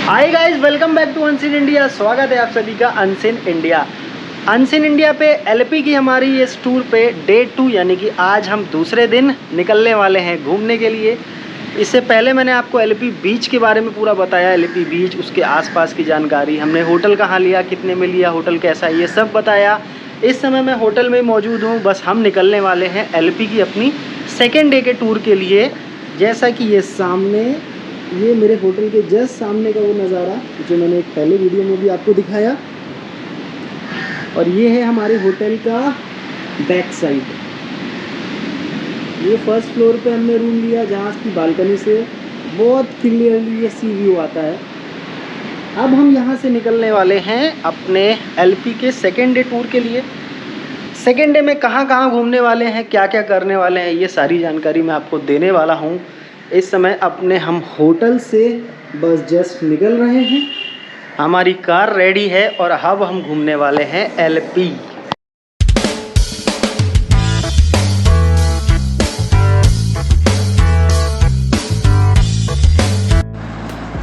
Hi guys, welcome back to unseen India. स्वागत है आप सभी का अनसीन इंडिया। अनसीन इंडिया पे एलपी की हमारी इस टूर पे डे 2 यानी कि आज हम दूसरे दिन निकलने वाले हैं घूमने के लिए। इससे पहले मैंने आपको एलपी बीच के बारे में पूरा बताया, एलपी बीच उसके आसपास की जानकारी, हमने होटल कहाँ लिया, कितने में लिया, होटल कैसा है, ये सब बताया। इस समय मैं होटल में मौजूद हूँ, बस हम निकलने वाले हैं एलपी की अपनी सेकेंड डे के टूर के लिए। जैसा कि ये सामने, ये मेरे होटल के जस्ट सामने का वो नज़ारा जो मैंने एक पहले वीडियो में भी आपको दिखाया, और ये है हमारे होटल का बैक साइड। ये फर्स्ट फ्लोर पे हमने रूम लिया जहाँ की बालकनी से बहुत क्लियरली ये सी व्यू आता है। अब हम यहाँ से निकलने वाले हैं अपने एलपी के सेकेंड डे टूर के लिए। सेकेंड डे में कहाँ कहाँ घूमने वाले हैं, क्या क्या करने वाले हैं, ये सारी जानकारी मैं आपको देने वाला हूँ। इस समय अपने हम होटल से बस जस्ट निकल रहे हैं, हमारी कार रेडी है और अब हम घूमने वाले हैं एलपी।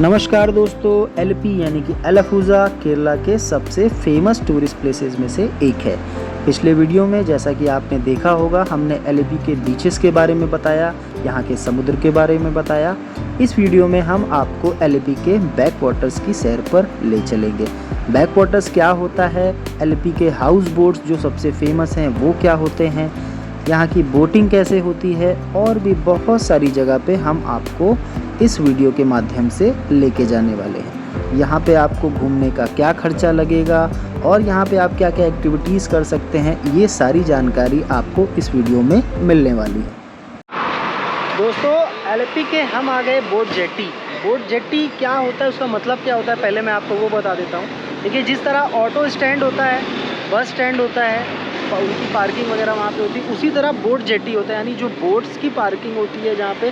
नमस्कार दोस्तों, एलपी यानी कि एलाप्पूज़ा केरला के सबसे फेमस टूरिस्ट प्लेसेस में से एक है। पिछले वीडियो में जैसा कि आपने देखा होगा, हमने एलपी के बीचेस के बारे में बताया, यहाँ के समुद्र के बारे में बताया। इस वीडियो में हम आपको एलपी के बैक वाटर्स की सैर पर ले चलेंगे। बैक वाटर्स क्या होता है, एलपी के हाउस बोट्स जो सबसे फेमस हैं वो क्या होते हैं, यहाँ की बोटिंग कैसे होती है, और भी बहुत सारी जगह पे हम आपको इस वीडियो के माध्यम से लेके जाने वाले हैं। यहाँ पे आपको घूमने का क्या खर्चा लगेगा और यहाँ पे आप क्या क्या एक्टिविटीज़ कर सकते हैं, ये सारी जानकारी आपको इस वीडियो में मिलने वाली है। दोस्तों, एलपी के हम आ गए बोट जेट्टी। बोट जेट्टी क्या होता है, उसका मतलब क्या होता है, पहले मैं आपको वो बता देता हूँ। देखिए, जिस तरह ऑटो स्टैंड होता है, बस स्टैंड होता है, उनकी पार्किंग वगैरह वहाँ पे होती है, उसी तरह बोट जेट्टी होता है। यानी जो बोट्स की पार्किंग होती है, जहाँ पे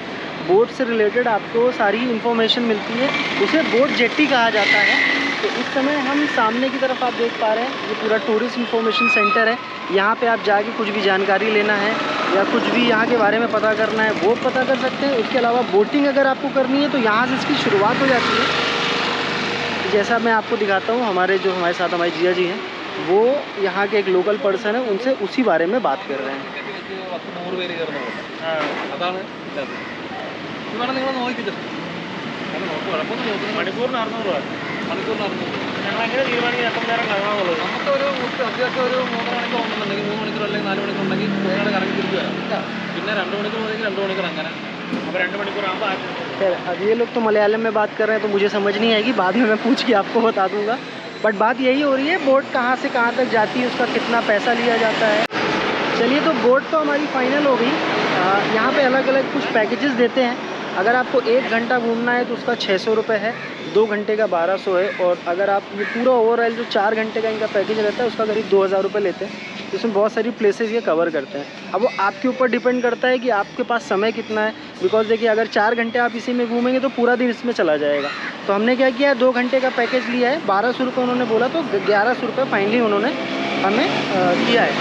बोट से रिलेटेड आपको सारी इन्फॉर्मेशन मिलती है, उसे बोट जेट्टी कहा जाता है। तो इस समय हम सामने की तरफ आप देख पा रहे हैं, ये पूरा टूरिस्ट इन्फॉर्मेशन सेंटर है। यहाँ पे आप जाके कुछ भी जानकारी लेना है या कुछ भी यहाँ के बारे में पता करना है वो पता कर सकते हैं। उसके अलावा बोटिंग अगर आपको करनी है तो यहाँ से इसकी शुरुआत हो जाती है। जैसा मैं आपको दिखाता हूँ, हमारे साथ हमारे जिया जी हैं, वो यहाँ के एक लोकल पर्सन है, उनसे उसी बारे में बात कर रहे हैं। अब ये लोग तो मलयालम में बात कर रहे हैं तो मुझे समझ नहीं आएगी, बाद में मैं पूछ के आपको बता दूंगा। बट बात यही हो रही है, बोट कहाँ से कहाँ तक जाती है, उसका कितना पैसा लिया जाता है। चलिए, तो बोट तो हमारी फाइनल हो गई। यहाँ पे अलग अलग कुछ पैकेजेस देते हैं। अगर आपको 1 घंटा घूमना है तो उसका 600 रुपये है, 2 घंटे का 1200 है, और अगर आप ये पूरा ओवरऑल जो 4 घंटे का इनका पैकेज रहता है उसका करीब 2000 रुपये लेते हैं। इसमें बहुत सारी प्लेसेस ये कवर करते हैं। अब वो आपके ऊपर डिपेंड करता है कि आपके पास समय कितना है। बिकॉज देखिए, अगर 4 घंटे आप इसी में घूमेंगे तो पूरा दिन इसमें चला जाएगा। तो हमने क्या किया है, 2 घंटे का पैकेज लिया है, 1200 रुपये उन्होंने बोला, तो 1100 रुपये फाइनली उन्होंने हमें दिया है।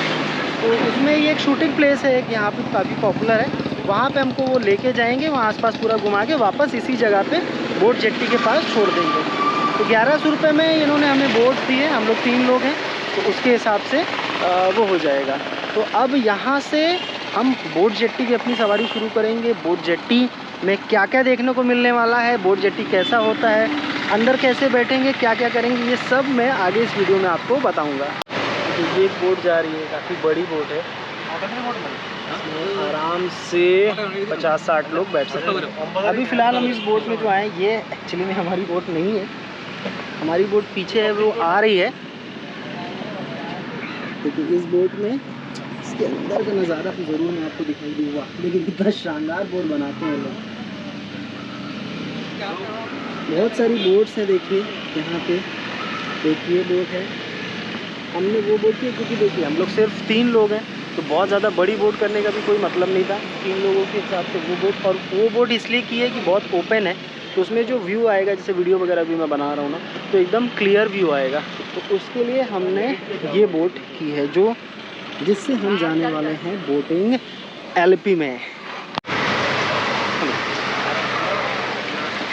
तो उसमें ये एक शूटिंग प्लेस है, एक यहाँ पे काफ़ी पॉपुलर है, वहाँ पे हमको वो लेके जाएंगे, वहाँ आसपास पूरा घुमा के वापस इसी जगह पे बोट जेट्टी के पास छोड़ देंगे। तो 1100 रुपये में इन्होंने हमें बोट दी है, हम लोग 3 लोग हैं, तो उसके हिसाब से वो हो जाएगा। तो अब यहाँ से हम बोट जेट्टी की अपनी सवारी शुरू करेंगे। बोट जेट्टी में क्या क्या देखने को मिलने वाला है, बोट जेट्टी कैसा होता है, अंदर कैसे बैठेंगे, क्या क्या करेंगे, ये सब मैं आगे इस वीडियो में आपको बताऊँगा। तो ये एक बोट जा रही है, काफ़ी बड़ी बोट है, आराम से 50-60 लोग बैठ सकते हैं। अभी फ़िलहाल हम इस बोट में जो आए, ये एक्चुअली में हमारी बोट नहीं है, हमारी बोट पीछे है, वो आ रही है। देखिए, इस बोट में इसके अंदर का नज़ारा तो ज़रूर मैं आपको दिखाई दूँगा। देखिए कितना शानदार बोट बनाते हैं लोग। बहुत सारी बोट्स हैं, देखिए यहाँ पे, देखिए बोट है। हमने वो बोट की, क्योंकि देखिए हम लोग सिर्फ 3 लोग हैं, तो बहुत ज़्यादा बड़ी बोट करने का भी कोई मतलब नहीं था। 3 लोगों के हिसाब से वो बोट, और वो बोट इसलिए की है कि बहुत ओपन है, तो उसमें जो व्यू आएगा, जैसे वीडियो वगैरह भी मैं बना रहा हूँ ना, तो एकदम क्लियर व्यू आएगा। तो उसके लिए हमने ये बोट की है, जो जिससे हम जाने वाले हैं बोटिंग एलपी में।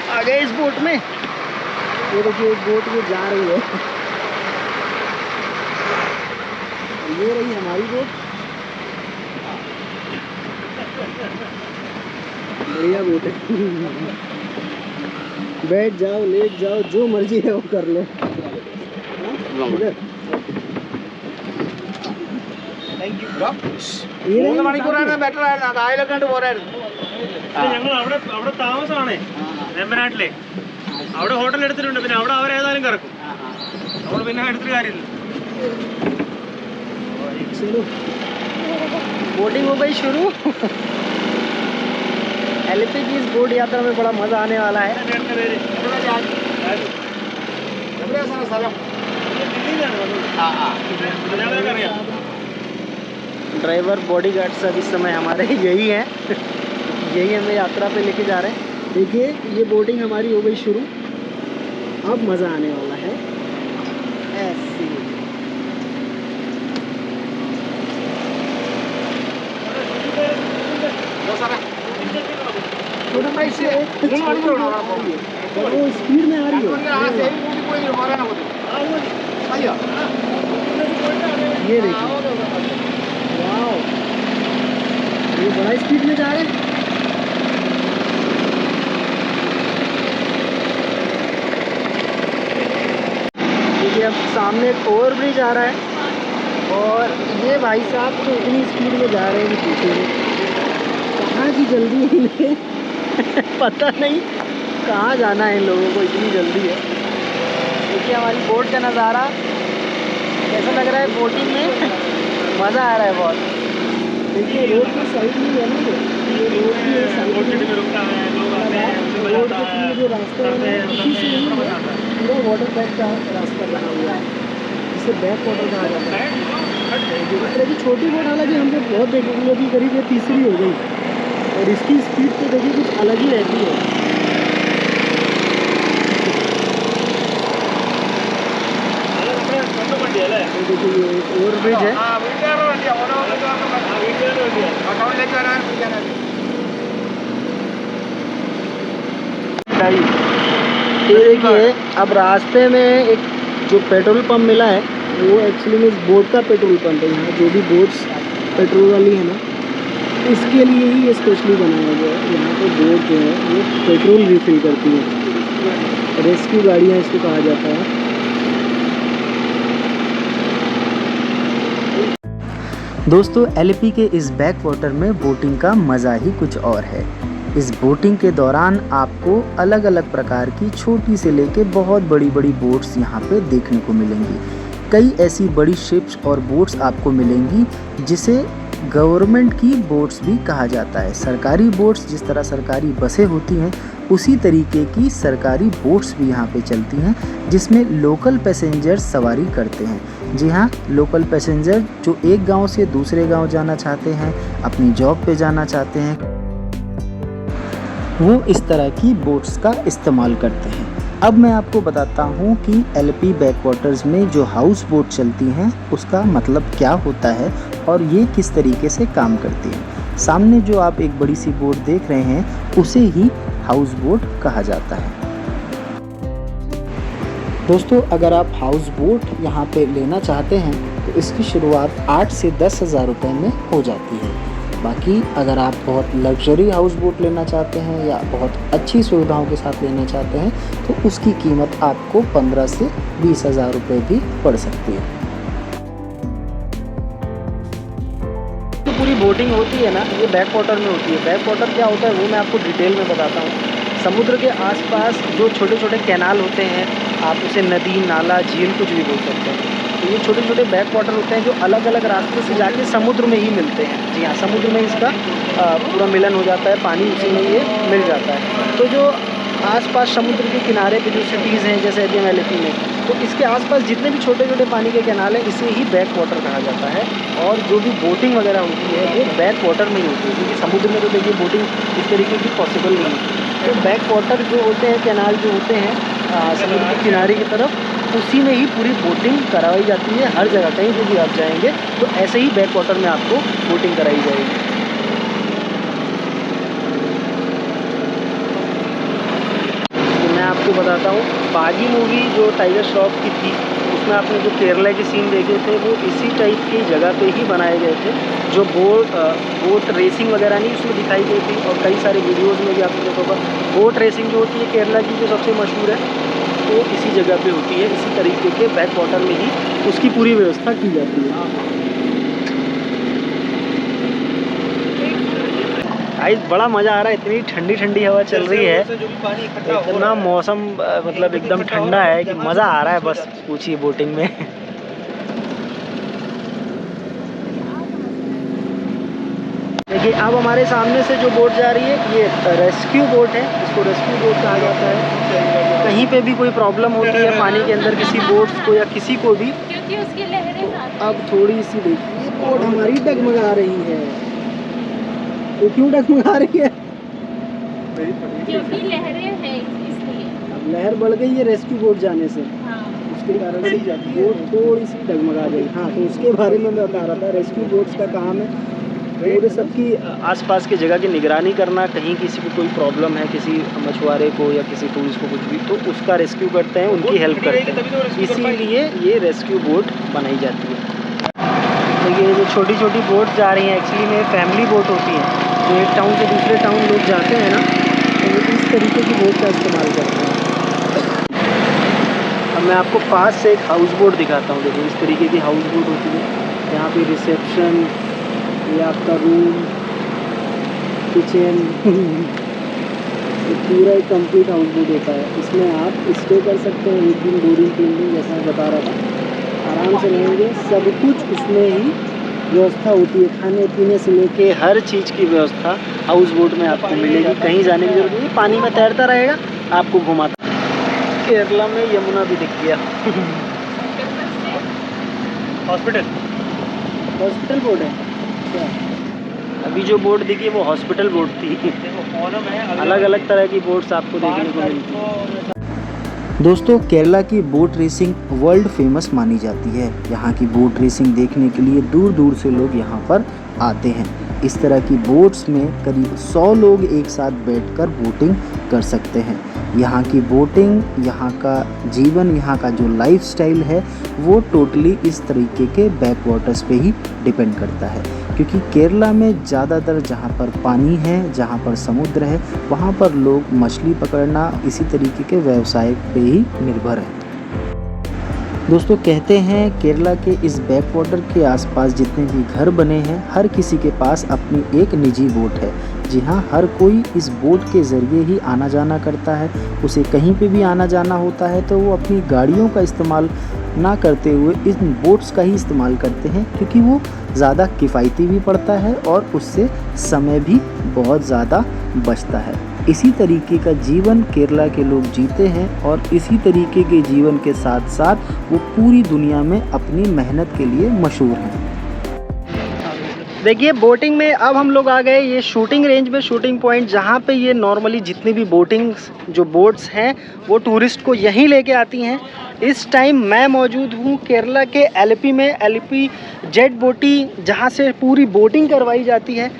आ गए इस बोट में। ये देखिए एक बोट ये जा रही है। ये रही हमारी बोट। बढ़िया बोट है। बैठ जाओ, लेट जाओ, जो मर्जी है वो कर लो। Thank you. ये रही 3 മണിക്കൂറാണ് ബെറ്റർ ആയിരുന്നു. അത് ആയിരം കണ്ട് പോരായിരുന്നു. ഞങ്ങൾ അവിടെ താമസമാണേ വേമ്പനാട്ടിലെ. അവിടെ ഹോട്ടൽ എടുത്തിട്ടുണ്ട്. പിന്നെ അവിടെ അവരേതായാലും കറക്കും. നമ്മൾ പിന്നെ എടുത്തിട്ട് കാര്യമില്ല. चलो बोटिंग हो गई शुरू। एलपी की इस बोट यात्रा में बड़ा मज़ा आने वाला है। എവിടെയാണ് സ്ഥലം? ड्राइवर बॉडीगार्ड सब इस समय हमारे यही हैं। यही हमें यात्रा पे लेके जा रहे हैं। देखिए ये बोटिंग हमारी हो गई शुरू। अब मज़ा आने वाला है। ऐसे ഇവിടെ പൈസ 3 മണിക്കൂറാണ്. वो स्पीड में आ रही ആ है। സെയിം കൂടി പോയി പോരാനാ മതി. അയ്യോ ये देखिए, वाओ, ये बड़ा स्पीड में जा रहे हैं। देखिए अब सामने एक ओवर ब्रिज आ रहा है और ये भाई साहब तो इतनी स्पीड में जा रहे हैं कि पूछिए नहीं। कहाँ की जल्दी है इन्हें पता नहीं कहाँ जाना है इन लोगों को, इतनी जल्दी है। देखिए हमारी बोट का नज़ारा कैसा लग रहा है। बोटिंग में मज़ा आ रहा है बहुत। देखिए रोड के साइड में है ना, ये रोड के साइड में रोड के थ्रू जो रास्ता है उसी से ही पूरा वाटर बैक का रास्ता बना हुआ है, जिसे बैक वाटर कहा जाता है। इस तरह की छोटी बोट हालांकि हमने बहुत देखी हुई, अभी करीब ये तीसरी हो गई और इसकी स्पीड तो देखिए कुछ अलग ही रहती है। देखिए ये ओवर ब्रिज है। ആ വീട്ടുകാരുടെ വണ്ടിയാ. ഓരോ വീട്ടുകാരുടെ വണ്ടിയാ. ടൗണിലേക്ക് വരാൻ വിളിക്കാനായിട്ട്. ये देखिए अब रास्ते में एक जो पेट्रोल पंप मिला है वो एक्चुअली में इस बोट का पेट्रोल पंप है। यहाँ जो भी बोट्स पेट्रोल वाली है ना, इसके लिए ही ये स्पेशली बनाया गया है। यहाँ पे बोट जो है वो पेट्रोल रिफिल करती है। रेस्क्यू गाड़ियाँ इसको कहा जाता है। दोस्तों एलपी के इस बैक वाटर में बोटिंग का मज़ा ही कुछ और है। इस बोटिंग के दौरान आपको अलग अलग प्रकार की छोटी से लेके बहुत बड़ी बड़ी बोट्स यहाँ पे देखने को मिलेंगी। कई ऐसी बड़ी शिप्स और बोट्स आपको मिलेंगी जिसे गवर्नमेंट की बोट्स भी कहा जाता है। सरकारी बोट्स जिस तरह सरकारी बसें होती हैं उसी तरीके की सरकारी बोट्स भी यहाँ पे चलती हैं, जिसमें लोकल पैसेंजर सवारी करते हैं। जी हाँ, लोकल पैसेंजर जो एक गांव से दूसरे गांव जाना चाहते हैं, अपनी जॉब पे जाना चाहते हैं, वो इस तरह की बोट्स का इस्तेमाल करते हैं। अब मैं आपको बताता हूँ कि एलपी बैकवाटर्स में जो हाउस बोट चलती हैं उसका मतलब क्या होता है और ये किस तरीके से काम करती है। सामने जो आप एक बड़ी सी बोट देख रहे हैं उसे ही हाउस बोट कहा जाता है। दोस्तों अगर आप हाउस बोट यहाँ पे लेना चाहते हैं तो इसकी शुरुआत 8 से 10 हज़ार रुपये में हो जाती है। बाकी अगर आप बहुत लग्जरी हाउस बोट लेना चाहते हैं या बहुत अच्छी सुविधाओं के साथ लेना चाहते हैं तो उसकी कीमत आपको 15 से 20 हज़ार रुपये भी पड़ सकती है। जो पूरी बोटिंग होती है ना ये बैक वाटर में होती है। बैक वाटर क्या होता है वो मैं आपको डिटेल में बताता हूँ। समुद्र के आसपास जो छोटे छोटे कैनाल होते हैं, आप उसे नदी, नाला, झील कुछ भी बोल सकते हैं, तो ये छोटे छोटे बैक वाटर होते हैं जो अलग अलग रास्ते से जाके समुद्र में ही मिलते हैं। जी हाँ, समुद्र में इसका पूरा मिलन हो जाता है, पानी उसी में ये मिल जाता है। तो जो आसपास समुद्र के किनारे पे जो सिटीज़ हैं जैसे अभी हम एलपी में, तो इसके आसपास जितने भी छोटे छोटे पानी के कैनाल हैं इसे ही बैक वाटर कहा जाता है। और जो भी बोटिंग वगैरह होती है वो बैक वाटर में ही होती है, क्योंकि समुद्र में तो देखिए बोटिंग इस तरीके की पॉसिबल नहीं है। तो बैक वाटर जो होते हैं, कैनाल जो होते हैं समुद्र के किनारे की तरफ, उसी में ही पूरी बोटिंग कराई जाती है। हर जगह कहीं पे भी आप जाएंगे तो ऐसे ही बैक वाटर में आपको बोटिंग कराई जाएगी। तो मैं आपको बताता हूँ, बागी मूवी जो टाइगर श्रॉफ की थी उसमें आपने जो केरला के सीन देखे थे वो इसी टाइप की जगह पे ही बनाए गए थे। जो बोट रेसिंग वगैरह नहीं उसमें दिखाई गई थी, और कई सारे वीडियोज़ में भी आपने देखा होगा बोट रेसिंग जो होती है केरला की जो सबसे मशहूर है वो इसी जगह पे होती है। इसी तरीके के बैक वाटर में ही उसकी पूरी व्यवस्था की जाती है। भाई बड़ा मज़ा आ रहा है, इतनी ठंडी ठंडी हवा चल रही है, इतना मौसम मतलब एकदम ठंडा है कि मज़ा आ रहा है, बस पूछिए बोटिंग में। देखिए अब हमारे सामने से जो बोट जा रही है ये रेस्क्यू बोट है, इसको रेस्क्यू बोट कहा जाता है। कहीं पे भी कोई प्रॉब्लम होती है पानी के अंदर किसी बोट को या किसी को भी, क्योंकि उसकी लहरें अब थोड़ी सी देखिए बोट हमारी डगमगा रही है। वो क्यों डगमगा रही है? क्योंकि लहरें हैं इसलिए। अब लहर बढ़ गई है रेस्क्यू बोट जाने से, हाँ। उसके कारण से बोट थोड़ी सी डगमगा गई। हाँ तो उसके बारे में मैं बता रहा था, रेस्क्यू बोट्स का काम है पूरे सबकी आसपास की जगह की निगरानी करना। कहीं किसी को कोई प्रॉब्लम है, किसी मछुआरे को या किसी टूरिस्ट को कुछ भी, तो उसका रेस्क्यू करते हैं, उनकी हेल्प करते हैं, इसीलिए ये रेस्क्यू बोट बनाई जाती है। देखिए ये जो छोटी छोटी बोट जा रही हैं एक्चुअली में फैमिली बोट होती हैं, जो एक टाउन से दूसरे टाउन लोग जाते हैं ना, तो वो इस तरीके की बोट का इस्तेमाल करते हैं। अब मैं आपको पास से एक हाउस बोट दिखाता हूँ। देखिए इस तरीके की हाउस बोट होती है, यहाँ पे रिसेप्शन, ये आपका रूम, किचन ये पूरा एक कंप्लीट हाउस बोट होता है। इसमें आप स्टे कर सकते हैं 1 दिन 2 दिन 3 दिन, जैसा मैं बता रहा था, आराम से रहेंगे। सब कुछ उसमें ही व्यवस्था होती है, खाने पीने से लेके हर चीज़ की व्यवस्था हाउस बोट में आपको मिलेगी। कहीं जाने की जरूरत नहीं, पानी में तैरता रहेगा, आपको घुमाता। केरला में यमुना भी दिख गया। हॉस्पिटल बोट है क्या? अभी जो बोट दिखी है वो हॉस्पिटल बोट थी। अलग अलग तरह की बोट्स आपको देखने को मिलती है। दोस्तों केरला की बोट रेसिंग वर्ल्ड फेमस मानी जाती है। यहाँ की बोट रेसिंग देखने के लिए दूर दूर से लोग यहाँ पर आते हैं। इस तरह की बोट्स में करीब 100 लोग एक साथ बैठकर बोटिंग कर सकते हैं। यहाँ की बोटिंग, यहाँ का जीवन, यहाँ का जो लाइफस्टाइल है वो टोटली इस तरीके के बैक वाटर्स पे ही डिपेंड करता है, क्योंकि केरला में ज़्यादातर जहाँ पर पानी है, जहाँ पर समुद्र है, वहाँ पर लोग मछली पकड़ना इसी तरीके के व्यवसाय पे ही निर्भर है। दोस्तों कहते हैं केरला के इस बैक वाटर के आसपास जितने भी घर बने हैं हर किसी के पास अपनी एक निजी बोट है। जी हाँ, हर कोई इस बोट के ज़रिए ही आना जाना करता है। उसे कहीं पे भी आना जाना होता है तो वो अपनी गाड़ियों का इस्तेमाल ना करते हुए इन बोट्स का ही इस्तेमाल करते हैं, क्योंकि वो ज़्यादा किफ़ायती भी पड़ता है और उससे समय भी बहुत ज़्यादा बचता है। इसी तरीके का जीवन केरला के लोग जीते हैं और इसी तरीके के जीवन के साथ साथ वो पूरी दुनिया में अपनी मेहनत के लिए मशहूर हैं। देखिए बोटिंग में अब हम लोग आ गए ये शूटिंग रेंज में, शूटिंग पॉइंट, जहाँ पे ये नॉर्मली जितनी भी बोटिंग जो बोट्स हैं वो टूरिस्ट को यहीं लेके आती हैं। इस टाइम मैं मौजूद हूँ केरला के एलपी में, एलपी जेट बोटी जहाँ से पूरी बोटिंग करवाई जाती है,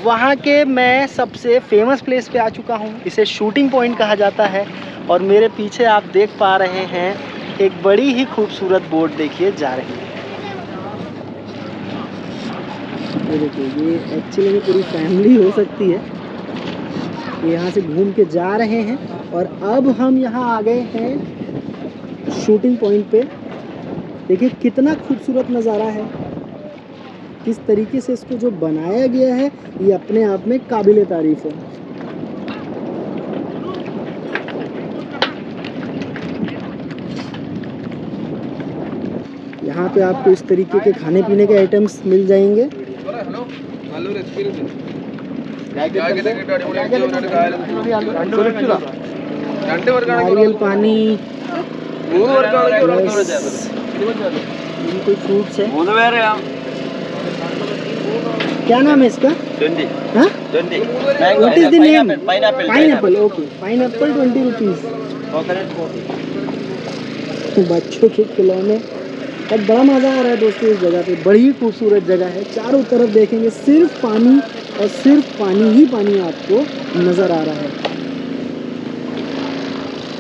वहाँ के मैं सबसे फेमस प्लेस पे आ चुका हूँ। इसे शूटिंग पॉइंट कहा जाता है और मेरे पीछे आप देख पा रहे हैं एक बड़ी ही खूबसूरत बोट देखिए जा रही है। ये देखिए ये एक्चुअली में पूरी फैमिली हो सकती है, ये यहाँ से घूम के जा रहे हैं और अब हम यहाँ आ गए हैं शूटिंग पॉइंट पे। देखिए कितना खूबसूरत नज़ारा है, किस तरीके से इसको जो बनाया गया है ये अपने आप में काबिले तारीफ है। यहाँ पे आपको इस तरीके के खाने पीने के आइटम्स मिल जाएंगे। नारियल पानी, कोई फ्रूट्स है। क्या नाम है इसका? What is the name? Pineapple. Okay. Pineapple 20 rupees. बच्चों के खिलौने। अब बड़ा मज़ा आ रहा है दोस्तों इस जगह पे, बड़ी खूबसूरत जगह है। चारों तरफ देखेंगे सिर्फ पानी और सिर्फ पानी ही पानी आपको नज़र आ रहा है।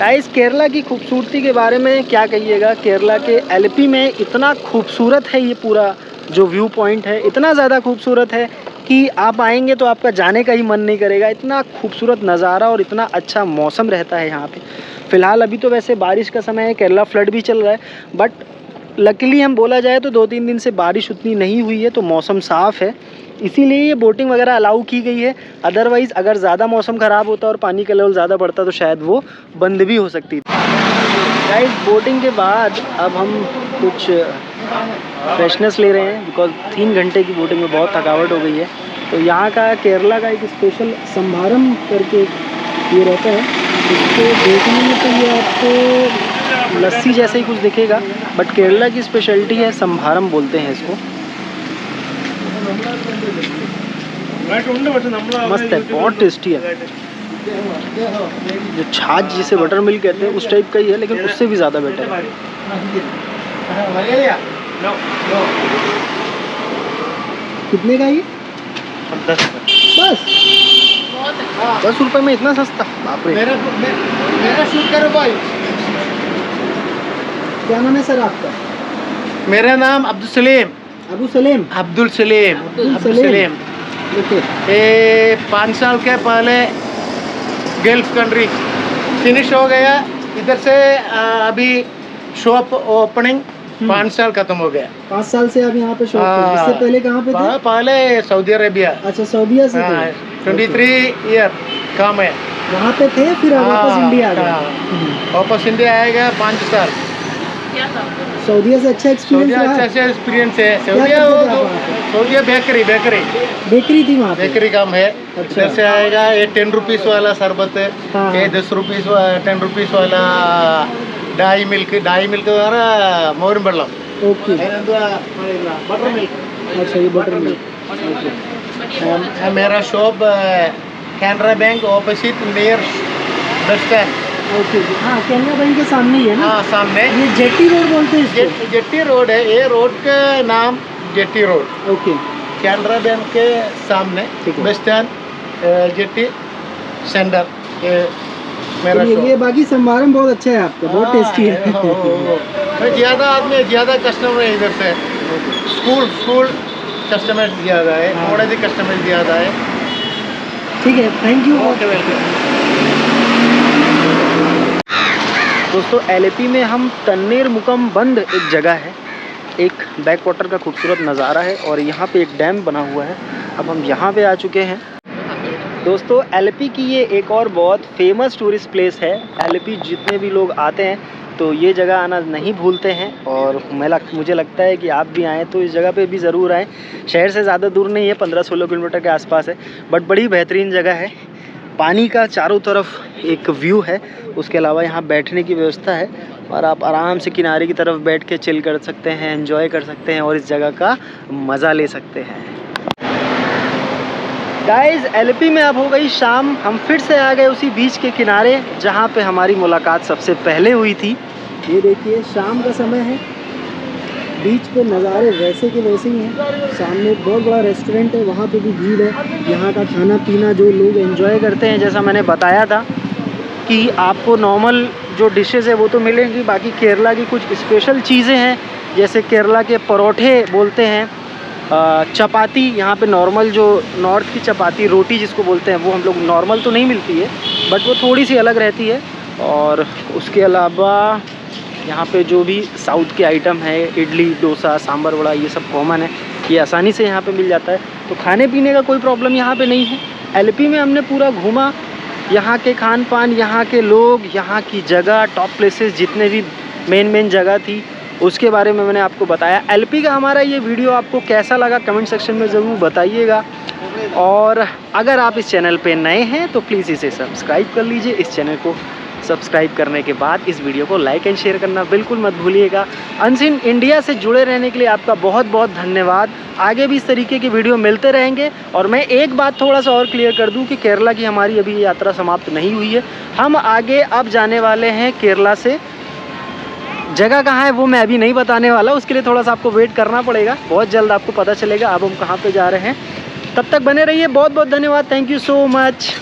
गाइस केरला की खूबसूरती के बारे में क्या कहिएगा। केरला के एलपी में इतना खूबसूरत है ये पूरा जो व्यू पॉइंट है, इतना ज़्यादा खूबसूरत है कि आप आएंगे तो आपका जाने का ही मन नहीं करेगा। इतना खूबसूरत नज़ारा और इतना अच्छा मौसम रहता है यहाँ पे। फ़िलहाल अभी तो वैसे बारिश का समय है, केरला फ्लड भी चल रहा है, बट लकीली हम बोला जाए तो 2-3 दिन से बारिश उतनी नहीं हुई है, तो मौसम साफ़ है, इसीलिए ये बोटिंग वगैरह अलाउ की गई है। अदरवाइज़ अगर ज़्यादा मौसम ख़राब होता और पानी का लेवल ज़्यादा बढ़ता तो शायद वो बंद भी हो सकती थी। गाइस बोटिंग के बाद अब हम कुछ फ्रेशनेस ले रहे हैं, बिकॉज 3 घंटे की बोटिंग में बहुत थकावट हो गई है। तो यहाँ का केरला का एक स्पेशल संभारम करके ये रहता है, इसको देखने में तो ये आपको लस्सी जैसे ही कुछ दिखेगा, बट केरला की स्पेशलिटी है संभारम बोलते हैं इसको। मस्त है, बहुत टेस्टी है। जो छाछ जिसे बटर मिल्क कहते हैं उस टाइप का ही है, लेकिन उससे भी ज़्यादा बेटर है। कितने का ये? 10 बस बहुत अच्छा। 10 रुपये में इतना सस्ता, बाप रे। मेरा शूट करो भाई। क्या नाम है सर आपका? मेरा नाम अब्दुल सलीम। अबू सलीम। अब्दुल सलीम। अब्दुल सलीम। ओके। ये 5 साल के पहले गल्फ कंट्री फिनिश हो गया। इधर से अभी शॉप ओपनिंग 5 साल खत्म हो गया। 5 साल से आप यहाँ पे शॉप हाँ। कर, इससे पहले कहाँ पे थे? पहले सऊदी अरेबिया। अच्छा सऊदीया से थे। 23 ईयर काम है। वहाँ पे थे, फिर वापस इंडिया आ गए। वापस इंडिया आएगा 5 साल। क्या था? सऊदीया से अच्छा एक्सपीरियंस सऊदीया रहा? अच्छा एक्सपीरियंस है। क्या करते थे आप वहाँ पे? सऊदीया बेकरी बेकरी थी वहाँ पे? बेकरी काम है। अच्छा। इधर से आएगा ये 10 रुपीस वाला शरबत है, हाँ। ये 10 रुपीस 10 रुपीस वाला डाई मिल्क वाला मोरिन बल्लम, ओके। Butter milk. अच्छा ये बटर मिल्क। मेरा shop Canara bank opposite near bus stand. Okay हाँ, कैनरा बैंक के सामने ही है ना? हाँ सामने ये जेटी रोड बोलते हैं इसको? जेटी रोड है। ये रोड का नाम jetty road. Okay. Canara bank के सामने ठीक है। Bus stand jetty centre. ये मेरा ये शॉप। बाकी संभारम बहुत अच्छा है आपका, बहुत टेस्टी है। ज़्यादा कस्टमर है इधर से। स्कूल कस्टमर ज़्यादा है, हाँ। थोड़े से कस्टमर ज़्यादा है। ठीक है, थैंक यू। Okay welcome. दोस्तों एलपी में हम तन्नेर मुकम बंद एक जगह है, एक बैक वाटर का खूबसूरत नज़ारा है और यहाँ पे एक डैम बना हुआ है। अब हम यहाँ पे आ चुके हैं। दोस्तों एलपी की ये एक और बहुत फेमस टूरिस्ट प्लेस है। एलपी जितने भी लोग आते हैं तो ये जगह आना नहीं भूलते हैं, और मुझे लगता है कि आप भी आएँ तो इस जगह पे भी ज़रूर आएँ। शहर से ज़्यादा दूर नहीं है, 15-16 किलोमीटर के आसपास है, बट बड़ी बेहतरीन जगह है। पानी का चारों तरफ एक व्यू है, उसके अलावा यहाँ बैठने की व्यवस्था है और आप आराम से किनारे की तरफ बैठ के चिल कर सकते हैं, एंजॉय कर सकते हैं और इस जगह का मज़ा ले सकते हैं। गाइस एलपी में अब हो गई शाम, हम फिर से आ गए उसी बीच के किनारे जहाँ पे हमारी मुलाकात सबसे पहले हुई थी। ये देखिए शाम का समय है, बीच पे नज़ारे वैसे के वैसे ही हैं। सामने एक बहुत बड़ा रेस्टोरेंट है, वहाँ पे भी भीड़ है। यहाँ का खाना पीना जो लोग एंजॉय करते हैं, जैसा मैंने बताया था कि आपको नॉर्मल जो डिशेस है वो तो मिलेंगी, बाकी केरला की कुछ स्पेशल चीज़ें हैं, जैसे केरला के परोठे बोलते हैं, चपाती यहाँ पे नॉर्मल जो नॉर्थ की चपाती रोटी जिसको बोलते हैं वो हम लोग नॉर्मल तो नहीं मिलती है, बट वो थोड़ी सी अलग रहती है। और उसके अलावा यहाँ पे जो भी साउथ के आइटम है, इडली डोसा सांभर वड़ा, ये सब कॉमन है, ये आसानी से यहाँ पे मिल जाता है। तो खाने पीने का कोई प्रॉब्लम यहाँ पे नहीं है। एलपी में हमने पूरा घूमा, यहाँ के खान पान, यहाँ के लोग, यहाँ की जगह, टॉप प्लेसेस जितने भी मेन जगह थी उसके बारे में मैंने आपको बताया। एलपी का हमारा ये वीडियो आपको कैसा लगा कमेंट सेक्शन में ज़रूर बताइएगा, और अगर आप इस चैनल पे नए हैं तो प्लीज़ इसे सब्सक्राइब कर लीजिए। इस चैनल को सब्सक्राइब करने के बाद इस वीडियो को लाइक एंड शेयर करना बिल्कुल मत भूलिएगा। अनसीन इंडिया से जुड़े रहने के लिए आपका बहुत बहुत धन्यवाद। आगे भी इस तरीके के वीडियो मिलते रहेंगे। और मैं एक बात थोड़ा सा और क्लियर कर दूं कि केरला की हमारी अभी यात्रा समाप्त नहीं हुई है, हम आगे अब जाने वाले हैं केरला से। जगह कहाँ है वो मैं अभी नहीं बताने वाला, उसके लिए थोड़ा सा आपको वेट करना पड़ेगा, बहुत जल्द आपको पता चलेगा अब हम कहाँ पे जा रहे हैं। तब तक बने रहिए, बहुत बहुत धन्यवाद, थैंक यू सो मच।